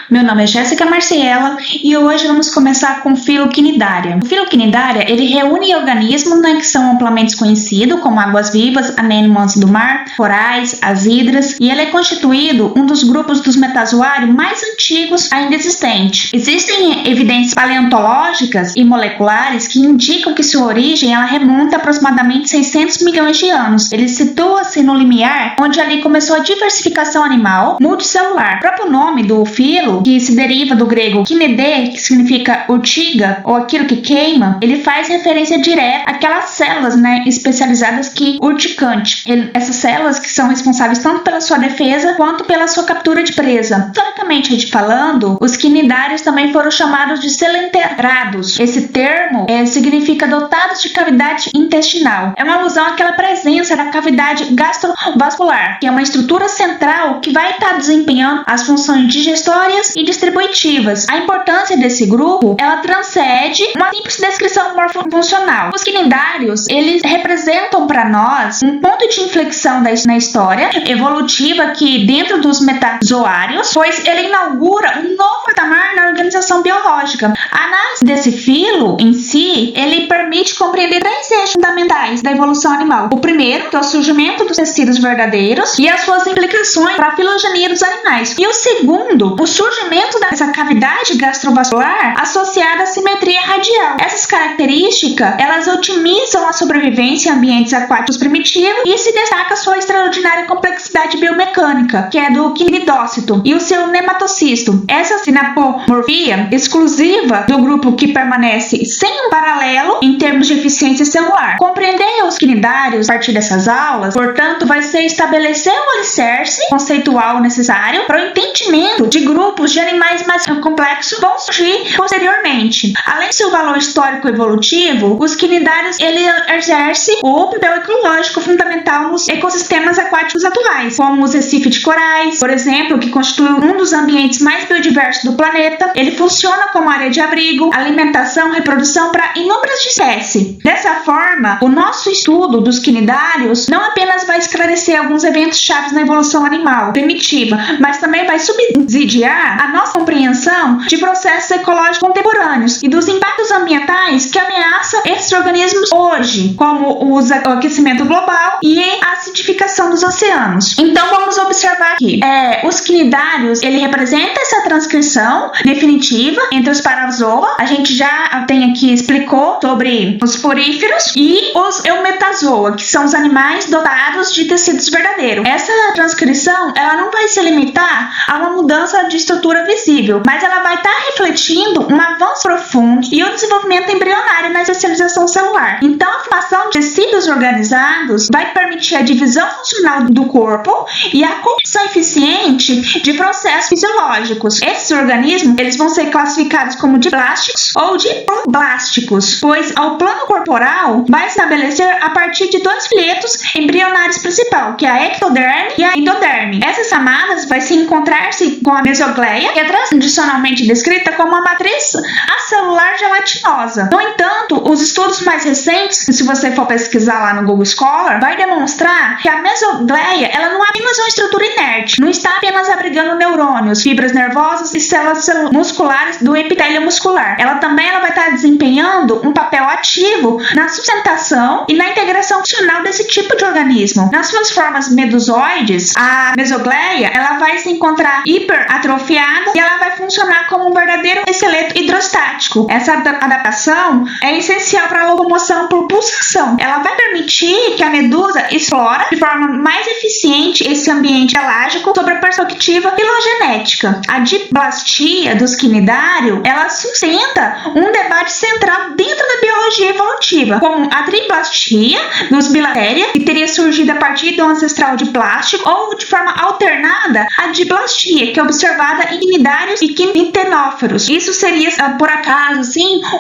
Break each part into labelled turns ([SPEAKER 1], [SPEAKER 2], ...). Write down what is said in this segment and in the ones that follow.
[SPEAKER 1] Meu nome é Jéssica Marciela e hoje vamos começar com Filoquinidária. O Filoquinidária, ele reúne organismos, que são amplamente conhecidos como águas-vivas, anêmonas do mar, corais, as hidras, e ele é constituído um dos grupos dos metazoários mais antigos ainda existentes. Existem evidências paleontológicas e moleculares que indicam que sua origem ela remonta a aproximadamente 600 milhões de anos. Ele situa-se no limiar, onde ali começou a diversificação animal multicelular. O próprio nome do filo, que se deriva do grego kinede, que significa urtiga, ou aquilo que queima, ele faz referência direta àquelas células, especializadas que urticante. Essas células que são responsáveis tanto pela sua defesa quanto pela sua captura de presa. Historicamente falando, os quinidários também foram chamados de selenterrados. Esse termo significa dotados de cavidade intestinal. É uma alusão àquela presença da cavidade gastrovascular, que é uma estrutura central que vai estar desempenhando as funções digestórias e distributivas. A importância desse grupo, ela transcende uma simples descrição morfofuncional. Os quinidários, eles representam para nós um ponto de inflexão na história evolutiva aqui dentro dos metazoários, pois ele inaugura um novo patamar na organização biológica. A análise desse filo em si, ele permite compreender três eixos fundamentais da evolução animal. O primeiro, que é o surgimento dos tecidos verdadeiros e as suas implicações para a filogenia dos animais. E o segundo, o surgimento dessa cavidade gastrovascular associada à simetria radial. Essas características, elas otimizam a sobrevivência em ambientes aquáticos primitivos e se destaca a sua extraordinária complexidade biomecânica, que é do quinidócito, e o seu nematocisto. Essa sinapomorfia exclusiva do grupo que permanece sem um paralelo em termos de eficiência celular. Compreender os quinidários a partir dessas aulas, portanto, vai ser estabelecer um alicerce conceitual necessário para o entendimento de grupos de animais mais complexos vão surgir posteriormente. Além do seu valor histórico evolutivo, os quinidários ele exerce o papel ecológico fundamental nos ecossistemas aquáticos atuais, como os recifes de corais, por exemplo, que constitui um dos ambientes mais biodiversos do planeta. Ele funciona como área de abrigo, alimentação, reprodução para inúmeras espécies. Dessa forma, o nosso estudo dos quinidários não apenas vai esclarecer alguns eventos chaves na evolução animal primitiva, mas também vai subsidiar a nossa compreensão de processos ecológicos contemporâneos e dos impactos ambientais que ameaçam esses organismos hoje, como o aquecimento global e a acidificação dos oceanos. Então vamos observar aqui, os quinidários, ele representa essa transcrição definitiva entre os parazoa. A gente já explicou sobre os poríferos e os eumetazoa, que são os animais dotados de tecidos verdadeiros. Essa transcrição, ela não vai se limitar a uma mudança de estrutura visível, mas ela vai estar refletindo um avanço profundo e o desenvolvimento embrionário na especialização celular. Então, a formação de tecidos organizados vai permitir a divisão funcional do corpo e a condução eficiente de processos fisiológicos. Esses organismos, eles vão ser classificados como diplásticos ou diploblásticos, pois o plano corporal vai estabelecer a partir de dois filetos embrionários principais, que é a ectoderme e a endoderme. Essas camadas vai se encontrar-se com a mesogleia, que é tradicionalmente descrita como uma matriz acelular gelatinosa. No entanto, os estudos mais recentes, se você for pesquisar lá no Google Scholar, vai demonstrar que a mesogleia, ela não é apenas uma estrutura inerte, não está apenas abrigando neurônios, fibras nervosas e células musculares do epitélio muscular. Ela também vai estar desempenhando um papel ativo na sustentação e na integração funcional desse tipo de organismo. Nas suas formas medusoides, a mesogleia, ela vai se encontrar hiperatrofiada e ela vai funcionar como um verdadeiro esqueleto hidrostático. Essa adaptação é essencial para a locomoção por pulsação. Ela vai permitir que a medusa explore de forma mais eficiente esse ambiente elástico sob a perspectiva filogenética. A diplastia dos quinidários, ela sustenta um debate central dentro da biologia evolutiva, como a triplastia dos bilatéria, que teria surgido a partir do ancestral de plástico, ou de forma alternada a diplastia, que é observada em quinidários e quinitenóferos. Isso seria, por acaso,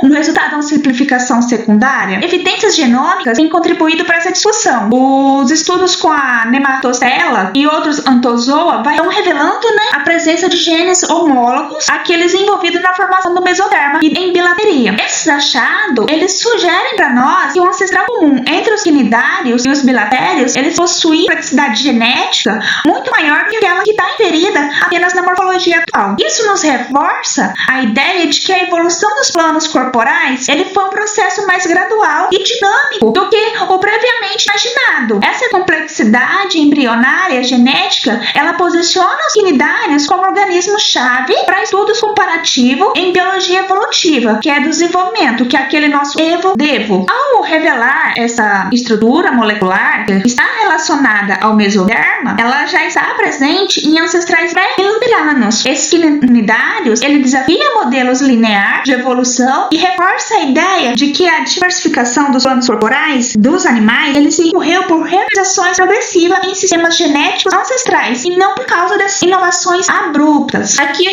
[SPEAKER 1] um resultado de uma simplificação secundária? Evidências genômicas têm contribuído para essa discussão. Os estudos com a nematostela e outros antozoa vão revelando a presença de genes homólogos àqueles envolvidos na formação do mesoderma e em bilateria. Esses achados, eles sugerem para nós que o ancestral comum entre os quinidários quinários e os bilatérios, eles possuem complexidade genética muito maior do que aquela que está inserida apenas na morfologia atual. Isso nos reforça a ideia de que a evolução dos planos corporais ele foi um processo mais gradual e dinâmico do que o previamente imaginado. Essa complexidade embrionária genética, ela posiciona os quinidários como organismos-chave para estudos comparativos em biologia evolutiva, que é do desenvolvimento, que é aquele nosso evo-devo. Ao revelar essa estrutura molecular que está relacionada ao mesoderma, ela já está presente em ancestrais pré-cambrianos. Esses quinidários, ele desafia modelos lineares de evolução e reforça a ideia de que a diversificação dos planos corporais dos animais, ele se ocorreu por realizações progressivas em sistemas genéticos ancestrais e não por causa das inovações abruptas. Aqui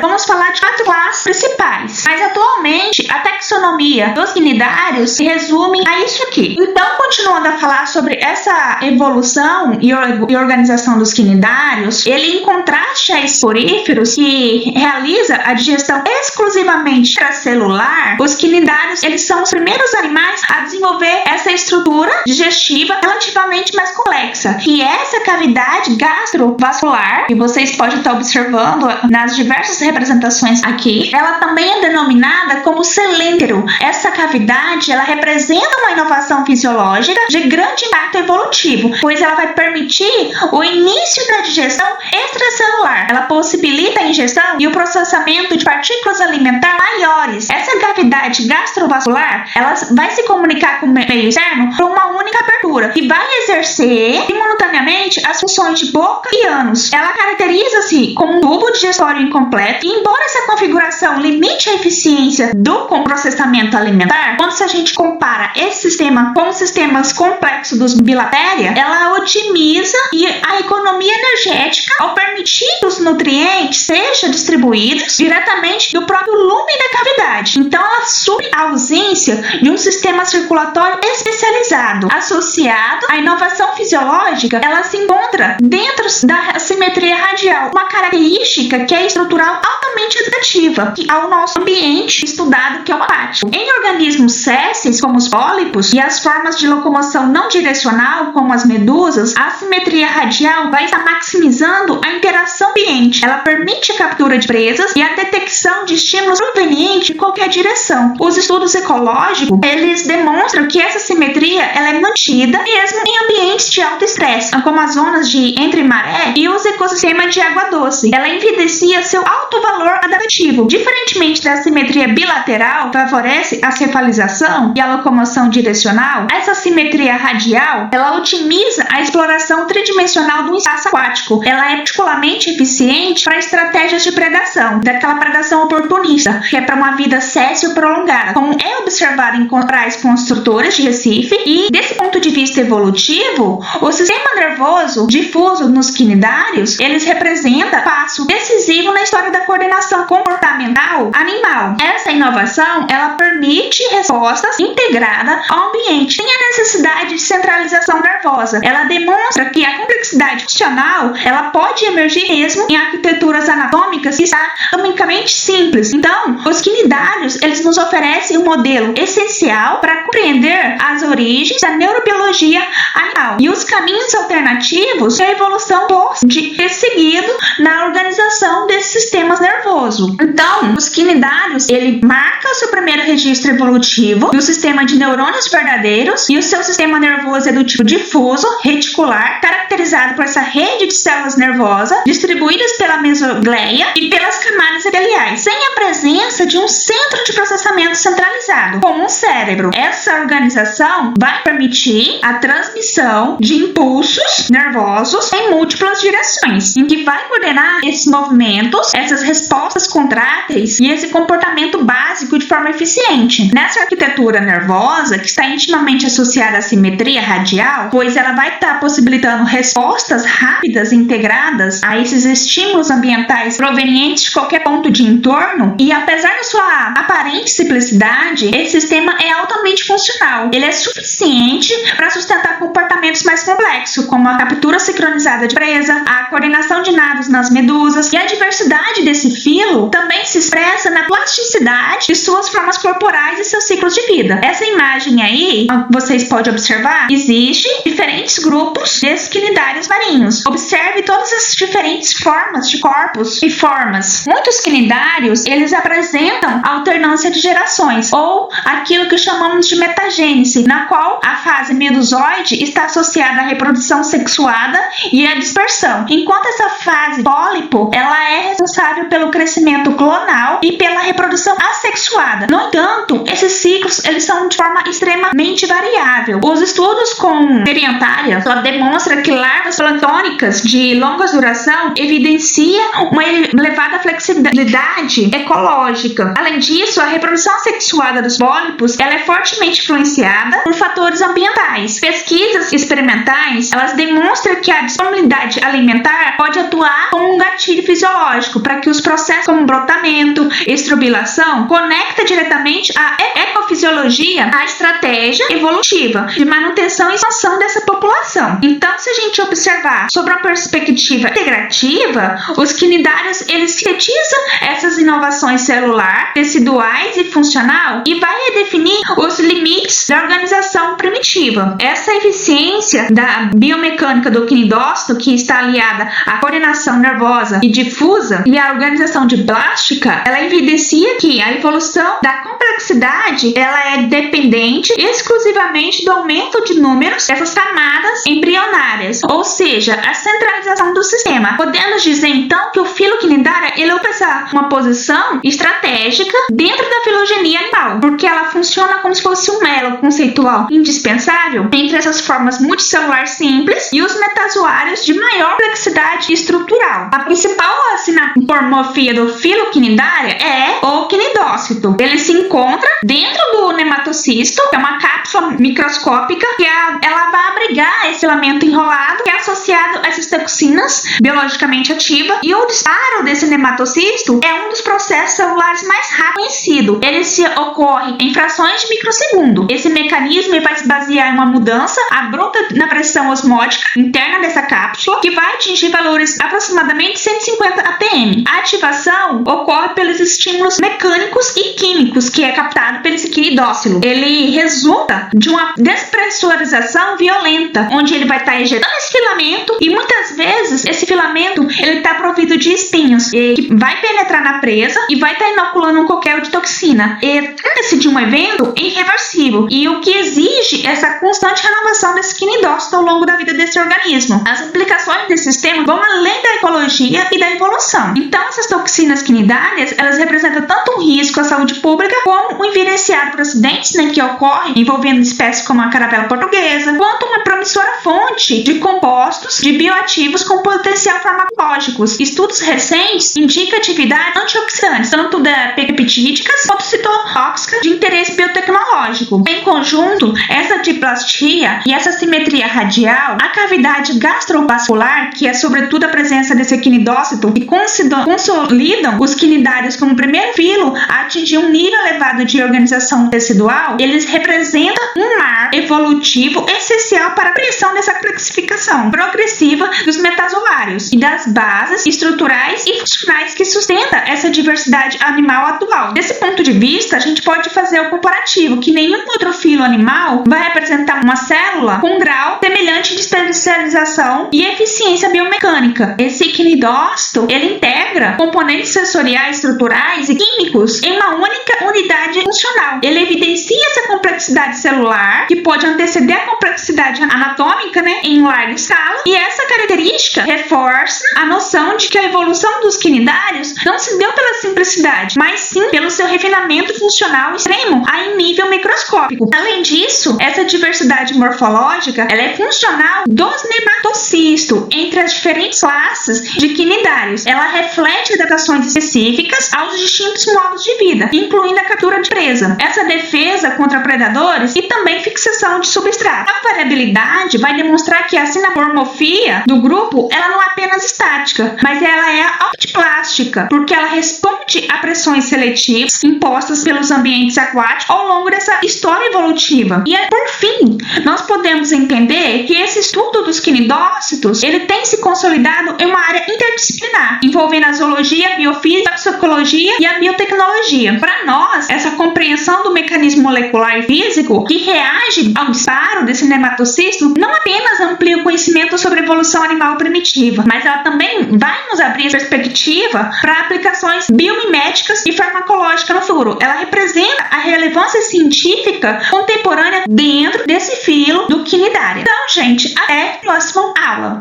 [SPEAKER 1] vamos falar de 4 classes principais, mas atualmente a taxonomia dos quinidários se resume a isso aqui. Então, continuando a falar sobre essa evolução e organização dos quinidários, ele, em contraste a esporíferos que realiza a digestão exclusivamente intracelular, os quinidários, eles são os primeiros animais a desenvolver essa estrutura digestiva relativamente mais complexa, que é essa cavidade gastrovascular, que vocês podem estar observando nas diversas representações aqui. Ela também é denominada como celêntero. Essa cavidade, ela representa uma inovação fisiológica de grande impacto evolutivo, pois ela vai permitir o início da digestão extracelular. Ela possibilita a ingestão e o processamento de partículas alimentares maiores. Essa cavidade gastrovascular, ela vai se comunicar com o meio externo por uma única abertura e vai exercer simultaneamente as funções de boca e ânus. Ela caracteriza-se como um tubo digestório incompleto e, embora essa configuração limite a eficiência do processamento alimentar, quando a gente compara esse sistema com os sistemas complexos dos bilatéria, ela otimiza a economia energética ao permitir que os nutrientes sejam distribuídos diretamente do próprio lume da cavidade. Então, ela supre a ausência de um sistema circulatório especializado. Associado à inovação fisiológica, ela se encontra dentro da simetria radial, uma característica que é estrutural altamente atrativa ao nosso ambiente estudado, que é o aquático. Em organismos sésseis, como os pólipos, e as formas de locomoção não direcional, como as medusas, a simetria radial vai estar maximizando a interação ambiente. Ela permite a captura de presas e a detecção de estímulos provenientes de qualquer direção. Os estudos ecológicos, eles demonstram que essa simetria ela é mantida mesmo em ambientes de alto estresse, como as zonas de entre-maré e os ecossistemas de água doce. Ela evidencia seu alto valor adaptativo. Diferentemente da simetria bilateral, que favorece a cefalização e a locomoção direcional, essa simetria radial, ela otimiza a exploração tridimensional do espaço aquático. Ela é particularmente eficiente para estratégias de predação, daquela predação oportunista, que é para uma vida séssil prolongada, como é observado em corais construtores de Recife. E, desse ponto de vista evolutivo, o sistema nervoso difuso nos quinidários, eles representam passo decisivo na história da coordenação comportamental animal. Essa inovação, ela permite respostas integradas ao ambiente, sem a necessidade de centralização nervosa. Ela demonstra que a complexidade funcional, ela pode emergir mesmo em arquiteturas anatômicas que são anatomicamente simples. Então, os quinidários, eles nos oferecem um modelo essencial para compreender as origens da neurobiologia animal e os caminhos alternativos que a evolução pode ter seguido na organização desses sistemas nervosos. Então, os quinidários, ele marca o seu primeiro registro evolutivo do sistema de neurônios verdadeiros, e o seu sistema nervoso é do tipo difuso, reticular, caracterizado por essa rede de células nervosas distribuídas pela mesogleia e pelas camadas epiteliais, sem a presença de um centro de processamento centralizado, como um cérebro. Essa organização vai permitir a transmissão de impulsos nervosos em múltiplas direções, em que vai coordenar esses movimentos, essas respostas contráteis e esse comportamento básico de forma eficiente. Nessa arquitetura nervosa, que está intimamente associada à simetria radial, pois ela vai estar possibilitando respostas rápidas e integradas a esses estímulos ambientais provenientes de qualquer ponto de entorno, e apesar da sua aparente simplicidade, esse sistema é altamente funcional. Ele é suficiente para sustentar comportamentos movimentos mais complexos, como a captura sincronizada de presa, a coordenação de nados nas medusas, e a diversidade desse filo também se expressa na plasticidade de suas formas corporais e seus ciclos de vida. Essa imagem aí, vocês podem observar, existe diferentes grupos de quinidários marinhos. Observe todas as diferentes formas de corpos e formas. Muitos quinidários, eles apresentam alternância de gerações, ou aquilo que chamamos de metagênese, na qual a fase medusoide está associada à reprodução sexuada e à dispersão, enquanto essa fase pólipo, ela é responsável pelo crescimento clonal e pela reprodução assexuada. No entanto, esses ciclos, eles são de forma extremamente variável. Os estudos com periantária só demonstram que larvas planctônicas de longa duração evidenciam uma elevada flexibilidade ecológica. Além disso, a reprodução assexuada dos pólipos, ela é fortemente influenciada por fatores ambientais. Pesquisas experimentais, elas demonstram que a disponibilidade alimentar pode atuar como um gatilho fisiológico para que os processos como brotamento e estrobilação conectem diretamente a ecofisiologia à estratégia evolutiva de manutenção e expansão dessa população. Então, se a gente observar sobre uma perspectiva integrativa, os quinidários, eles sintetizam essas inovações celular, teciduais e funcional e vai redefinir os limites da organização primitiva. Essa eficiência da biomecânica do quinidócito, que está aliada à coordenação nervosa e difusa e à organização de plástica, ela evidencia que a evolução da complexidade, ela é dependente exclusivamente do aumento de números dessas camadas embrionárias, ou seja, a centralização do sistema. Podemos dizer então que o filo quinidária, ele ocupa uma posição estratégica dentro da filogenia animal, porque ela funciona como se fosse um elo conceitual indispensável entre essas formas multicelulares simples e os metazoários de maior complexidade estrutural. A principal sinapomorfia do filo quinidária é o quinidócito. Ele se encontra dentro do nematocisto, que é uma cápsula microscópica que ela vai abrigar esse filamento enrolado que é associado a essas toxinas biologicamente ativas, e o disparo desse nematocisto é um dos processos celulares mais rápidos conhecidos. Ele se ocorre em frações de microsegundo. Esse mecanismo vai se basear em uma mudança abrupta na pressão osmótica interna dessa cápsula, que vai atingir valores aproximadamente 150 atm. A ativação ocorre pelos estímulos mecânicos e químicos que é captado pelo quinidócilo. Ele resulta de uma despressurização violenta, onde ele vai estar ejetando esse filamento, e muitas vezes esse filamento ele está provido de espinhos que vai penetrar na presa e vai estar inoculando um coquetel de toxina. Trata-se de um evento irreversível, e o que exige essa constante renovação desse quinidócito ao longo da vida desse organismo. As implicações desse sistema vão além da ecologia e da evolução. Então, essas toxinas quinidárias, elas representam tanto um risco à saúde pública como um evidenciado por acidentes que ocorrem envolvendo espécies como a caravela portuguesa, quanto uma promissora fonte de compostos de bioativos com potencial farmacológicos. Estudos recentes indicam atividade antioxidantes, tanto da peptídicas quanto citotóxica de interesse biotecnológico. Em conjunto, essa diplastia e essa simetria radial, a cavidade gastrovascular, que é sobretudo a presença desse quinidócito, e consolidam os quinidários como primeiro filo a atingir um nível elevado de organização tecidual, eles representam um mar evolutivo essencial para a compreensão dessa classificação progressiva dos metazoários e das bases estruturais e funcionais que sustenta essa diversidade animal atual. Desse ponto de vista, a gente pode fazer o comparativo que nenhum outro filo animal vai representar uma célula com grau semelhante de esterilização e eficiência biomecânica. Esse quinidócito, ele integra componentes sensoriais, estruturais e químicos em uma única unidade funcional. Ele evidencia essa complexidade celular, que pode anteceder a complexidade anatômica, em larga escala, e essa característica reforça a noção de que a evolução dos quinidários não se deu pela simplicidade, mas sim pelo seu refinamento funcional extremo em nível microscópico. Além disso, essa diversidade morfológica, ela é funcional do dos nematocistos entre as diferentes classes de quinidários. Ela reflete adaptações específicas aos distintos modos de vida, incluindo a captura de presa, essa defesa contra predadores e também fixação de substrato. A variabilidade vai demonstrar que a sinapomorfia do grupo ela não é apenas estática, mas ela é altiplástica, porque ela responde a pressões seletivas impostas pelos ambientes aquáticos ao longo dessa história evolutiva. E por fim, nós podemos entender que esse estudo dos quinidócitos ele tem se consolidado em uma área interdisciplinar, envolvendo a zoologia, a biofísica, a psicologia e a biotecnologia. Para nós, essa compreensão do mecanismo molecular e físico que reage ao disparo desse nematocisto não apenas amplia o conhecimento sobre a evolução animal primitiva, mas ela também vai nos abrir perspectiva para aplicações biomiméticas e farmacológicas no futuro. Ela representa a relevância científica contemporânea dentro desse filo do Quinidária. Então, gente, até a próxima aula!